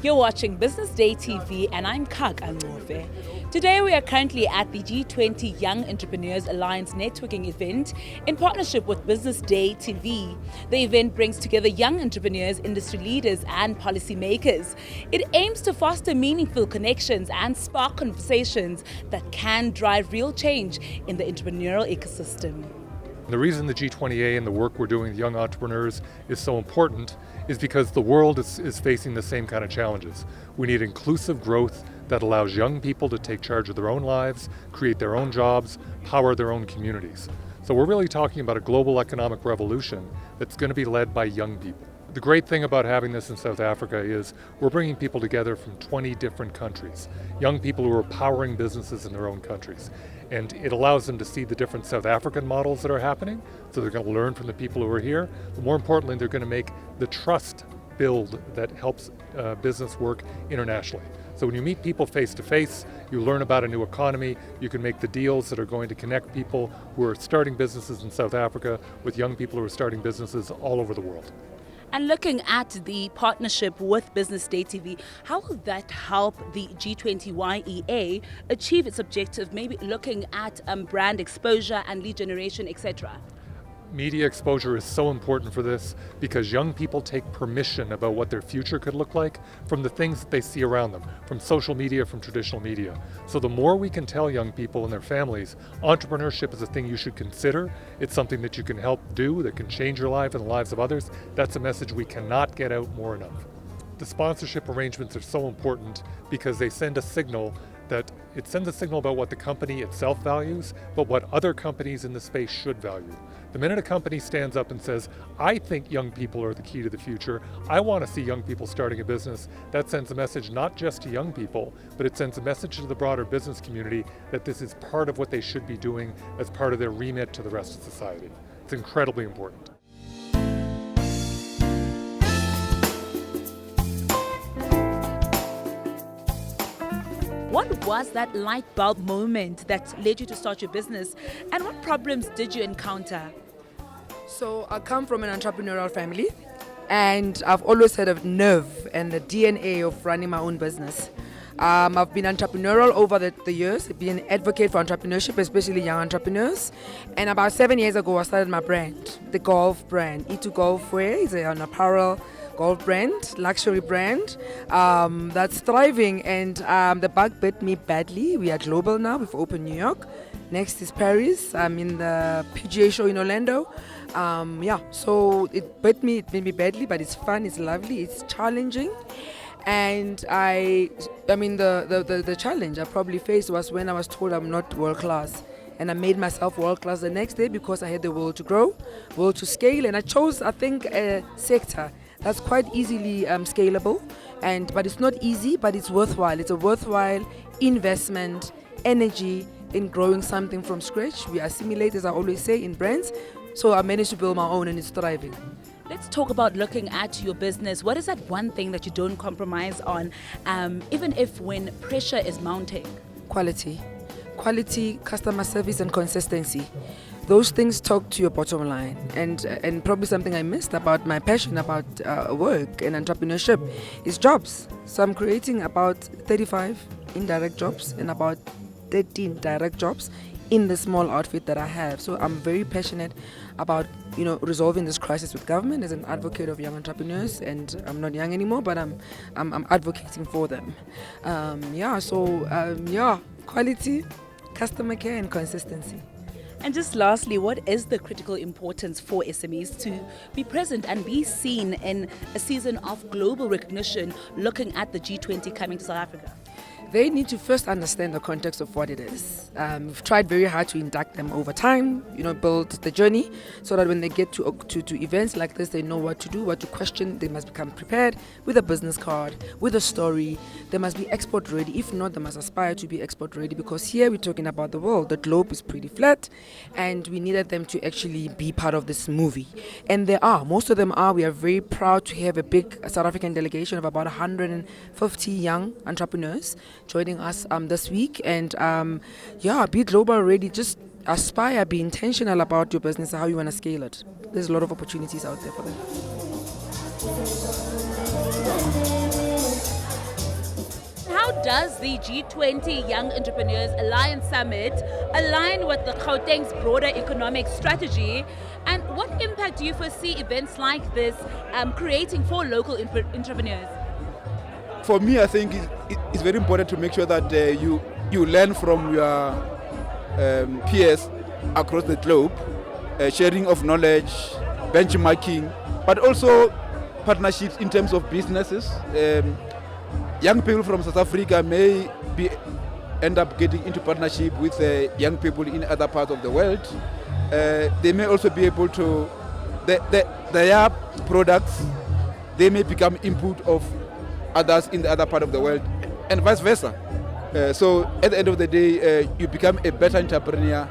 You're watching Business Day TV and I'm Kak Angofe. Today we are currently at the G20 Young Entrepreneurs Alliance networking event in partnership with BusinessDay TV. The event brings together young entrepreneurs, industry leaders and policymakers. It aims to foster meaningful connections and spark conversations that can drive real change in the entrepreneurial ecosystem. The reason the G20A and the work we're doing with young entrepreneurs is so important is because the world is facing the same kind of challenges. We need inclusive growth that allows young people to take charge of their own lives, create their own jobs, power their own communities. So we're really talking about a global economic revolution that's going to be led by young people. The great thing about having this in South Africa is we're bringing people together from 20 different countries, young people who are powering businesses in their own countries. And it allows them to see the different South African models that are happening, so they're going to learn from the people who are here. But more importantly, they're going to make the trust build that helps business work internationally. So when you meet people face to face, you learn about a new economy, you can make the deals that are going to connect people who are starting businesses in South Africa with young people who are starting businesses all over the world. And looking at the partnership with BusinessDay TV, how will that help the G20 YEA achieve its objective, maybe looking at brand exposure and lead generation, etc.? Media exposure is so important for this because young people take permission about what their future could look like from the things that they see around them, from social media, from traditional media. So the more we can tell young people and their families, entrepreneurship is a thing you should consider, it's something that you can help do, that can change your life and the lives of others, that's a message we cannot get out more enough. The sponsorship arrangements are so important because they send a signal about what the company itself values, but what other companies in the space should value. The minute a company stands up and says, I think young people are the key to the future, I want to see young people starting a business, that sends a message not just to young people, but it sends a message to the broader business community that this is part of what they should be doing as part of their remit to the rest of society. It's incredibly important. What was that light bulb moment that led you to start your business, and what problems did you encounter? So I come from an entrepreneurial family, and I've always had a nerve and the DNA of running my own business. I've been entrepreneurial over the years, been an advocate for entrepreneurship, especially young entrepreneurs. And about 7 years ago, I started my brand, the golf brand. E2 Golfwear is an apparel golf brand, luxury brand that's thriving. And the bug bit me badly. We are global now. We've opened New York. Next is Paris. I'm in the PGA show in Orlando. So it bit me badly, but it's fun, it's lovely, it's challenging. And I mean the challenge I probably faced was when I was told I'm not world class, and I made myself world class the next day because I had the will to grow, will to scale, and I chose, I think, a sector that's quite easily scalable, but it's not easy, but it's worthwhile. It's a worthwhile investment, energy in growing something from scratch. We assimilate, as I always say, in brands. So I managed to build my own, and it's thriving. Let's talk about looking at your business. What is that one thing that you don't compromise on, even if when pressure is mounting? Quality, customer service, and consistency. Those things talk to your bottom line. And probably something I missed about my passion about work and entrepreneurship is jobs. So I'm creating about 35 indirect jobs and about 13 direct jobs in the small outfit that I have. So I'm very passionate about resolving this crisis with government as an advocate of young entrepreneurs, and I'm not young anymore, but I'm advocating for them. Quality, customer care, and consistency. And just lastly, what is the critical importance for SMEs to be present and be seen in a season of global recognition, looking at the G20 coming to South Africa? They need to first understand the context of what it is. We've tried very hard to induct them over time, build the journey so that when they get to events like this, they know what to do, what to question. They must become prepared with a business card, with a story. They must be export ready. If not, they must aspire to be export ready, because here we're talking about the world. The globe is pretty flat, and we needed them to actually be part of this movie. And they are. Most of them are. We are very proud to have a big South African delegation of about 150 young entrepreneurs joining us this week, and be global ready. Just aspire, be intentional about your business, how you want to scale it. There's a lot of opportunities out there for them. how does the G20 Young Entrepreneurs Alliance Summit align with the Gauteng's broader economic strategy? And what impact do you foresee events like this creating for local entrepreneurs? For me, I think it's very important to make sure that you learn from your peers across the globe, sharing of knowledge, benchmarking, but also partnerships in terms of businesses. Young people from South Africa may end up getting into partnership with young people in other parts of the world. They may also be able to, their products, they may become input of others in the other part of the world, and vice versa. So at the end of the day, you become a better entrepreneur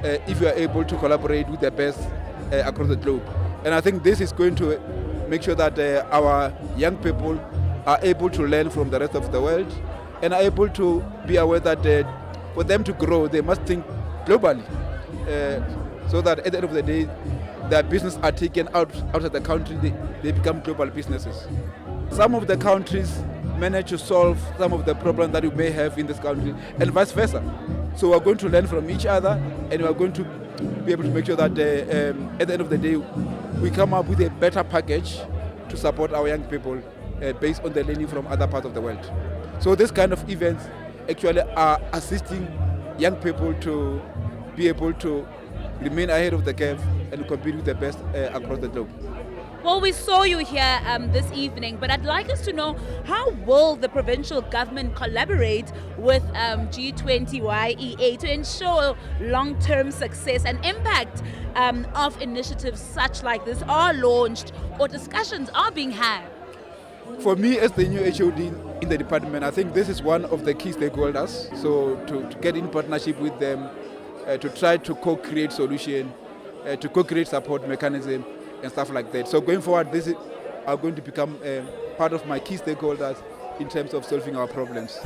if you are able to collaborate with the best across the globe. And I think this is going to make sure that our young people are able to learn from the rest of the world and are able to be aware that for them to grow, they must think globally. So that at the end of the day, their business are taken outside the country, they become global businesses. Some of the countries manage to solve some of the problems that we may have in this country, and vice versa. So we're going to learn from each other, and we're going to be able to make sure that at the end of the day, we come up with a better package to support our young people based on the learning from other parts of the world. So this kind of events actually are assisting young people to be able to remain ahead of the curve and compete with the best across the globe. Well, we saw you here this evening, but I'd like us to know, how will the provincial government collaborate with G20 YEA to ensure long-term success and impact of initiatives such like this are launched or discussions are being had? For me, as the new HOD in the department, I think this is one of the key stakeholders. So to get in partnership with them, to try to co-create solution, to co-create support mechanism, and stuff like that. So going forward, this are going to become part of my key stakeholders in terms of solving our problems.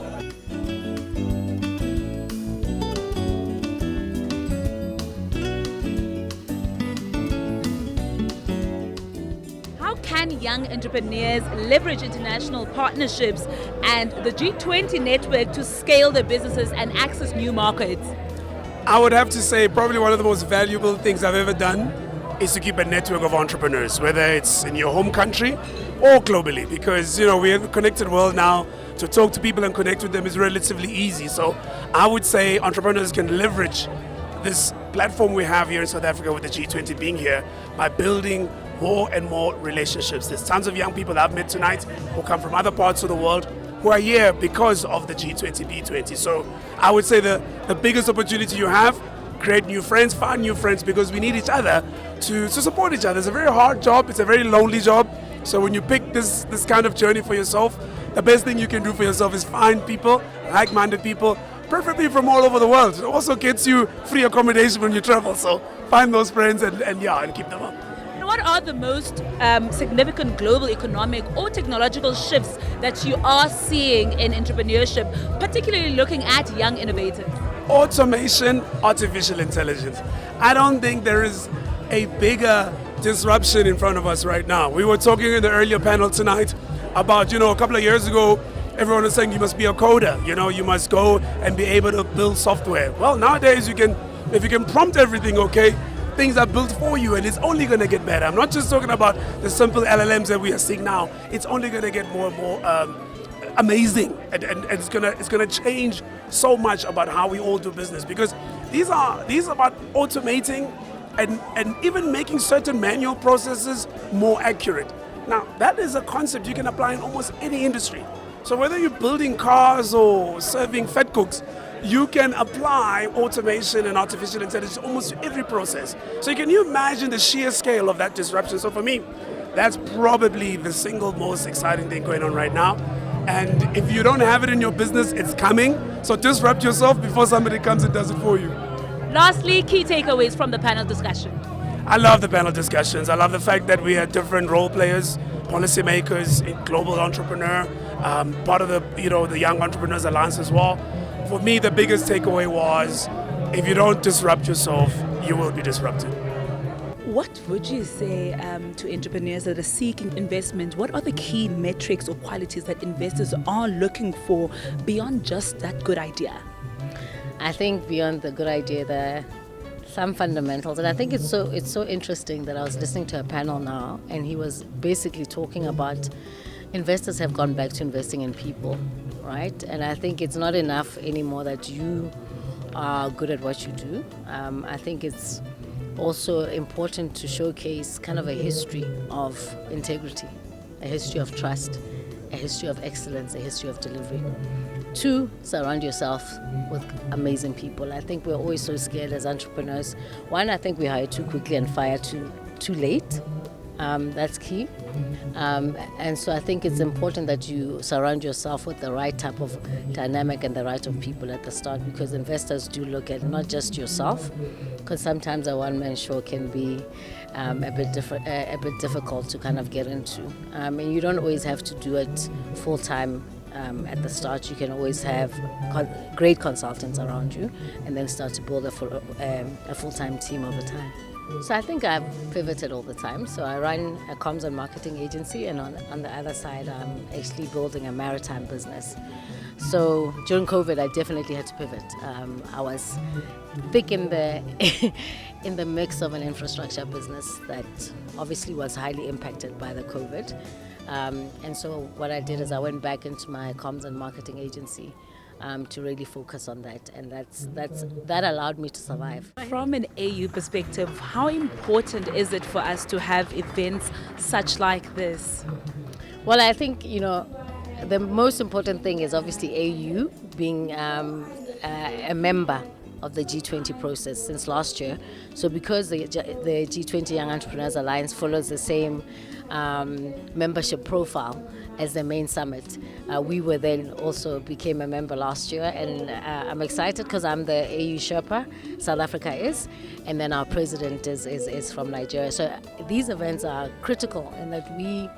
How can young entrepreneurs leverage international partnerships and the G20 network to scale their businesses and access new markets? I would have to say probably one of the most valuable things I've ever done is to keep a network of entrepreneurs, whether it's in your home country or globally, because we're in a connected world now. To talk to people and connect with them is relatively easy. So I would say entrepreneurs can leverage this platform we have here in South Africa with the G20 being here by building more and more relationships. There's tons of young people that I've met tonight who come from other parts of the world who are here because of the G20, B20. So I would say the biggest opportunity you have, create new friends, find new friends, because we need each other to support each other. It's a very hard job, it's a very lonely job. So when you pick this kind of journey for yourself, the best thing you can do for yourself is find people, like-minded people, preferably from all over the world. It also gets you free accommodation when you travel. So find those friends and keep them up. What are the most significant global economic or technological shifts that you are seeing in entrepreneurship, particularly looking at young innovators? Automation, artificial intelligence. I don't think there is a bigger disruption in front of us right now. We were talking in the earlier panel tonight about, a couple of years ago, everyone was saying you must be a coder, you must go and be able to build software. Well, nowadays if you can prompt everything, okay, things are built for you, and it's only going to get better. I'm not just talking about the simple LLMs that we are seeing now. It's only going to get more and more amazing, and it's gonna change so much about how we all do business, because these are about automating and even making certain manual processes more accurate. Now that is a concept you can apply in almost any industry. So whether you're building cars or serving fat cooks, you can apply automation and artificial intelligence to almost every process. So can you imagine the sheer scale of that disruption? So for me, that's probably the single most exciting thing going on right now. And if you don't have it in your business, it's coming. So disrupt yourself before somebody comes and does it for you. Lastly, key takeaways from the panel discussion. I love the panel discussions. I love the fact that we had different role players, policymakers, global entrepreneur, part of the Young Entrepreneurs Alliance as well. For me, the biggest takeaway was, if you don't disrupt yourself, you will be disrupted. What would you say to entrepreneurs that are seeking investment? What are the key metrics or qualities that investors are looking for beyond just that good idea? I think beyond the good idea, there are some fundamentals, and I think it's so interesting that I was listening to a panel now, and he was basically talking about investors have gone back to investing in people, right? And I think it's not enough anymore that you are good at what you do. I think it's also important to showcase kind of a history of integrity, a history of trust, a history of excellence, a history of delivery. 2, surround yourself with amazing people. I think we're always so scared as entrepreneurs. 1, I think we hire too quickly and fire too late. That's key. And so I think it's important that you surround yourself with the right type of dynamic and the right of people at the start, because investors do look at not just yourself, because sometimes a one-man show can be a bit difficult to kind of get into. And you don't always have to do it full-time. At the start, you can always have great consultants around you and then start to build a full-time team over time. So I think I've pivoted all the time. So I run a comms and marketing agency, and on the other side, I'm actually building a maritime business. So during COVID, I definitely had to pivot. I was thick in the in the mix of an infrastructure business that obviously was highly impacted by the COVID. And so what I did is I went back into my comms and marketing agency to really focus on that, and that allowed me to survive. From an AU perspective, how important is it for us to have events such like this? Well, I think, the most important thing is obviously AU being a member of the G20 process since last year. So because the G20 Young Entrepreneurs Alliance follows the same membership profile as the main summit, we were then also became a member last year, and I'm excited because I'm the AU Sherpa, South Africa is, and then our president is from Nigeria. So these events are critical in that we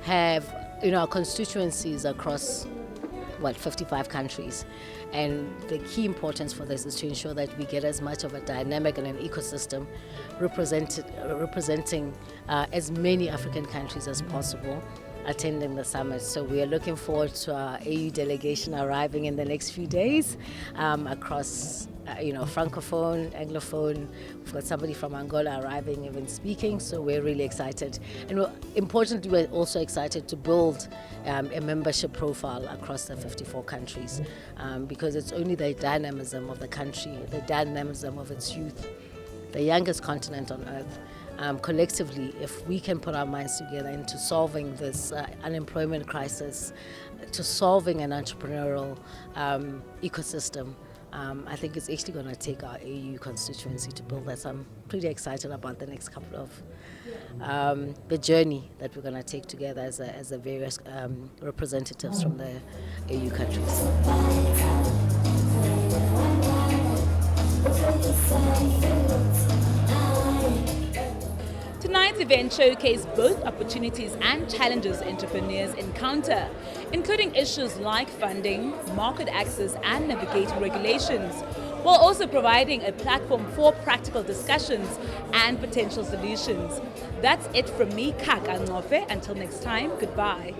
have our constituencies across 55 countries, and the key importance for this is to ensure that we get as much of a dynamic and an ecosystem representing as many African countries as possible attending the summit. So we are looking forward to our AU delegation arriving in the next few days across Francophone, Anglophone. We've got somebody from Angola arriving, even speaking, so we're really excited. And importantly, we're also excited to build a membership profile across the 54 countries because it's only the dynamism of the country, the dynamism of its youth, the youngest continent on earth. Collectively, if we can put our minds together into solving this unemployment crisis, to solving an entrepreneurial ecosystem, I think it's actually going to take our AU constituency to build that. So I'm pretty excited about the next couple of the journey that we're going to take together as the various representatives from the AU countries. Tonight's event showcased both opportunities and challenges entrepreneurs encounter, including issues like funding, market access, and navigating regulations, while also providing a platform for practical discussions and potential solutions. That's it from me, Kak Angofe. Until next time, goodbye.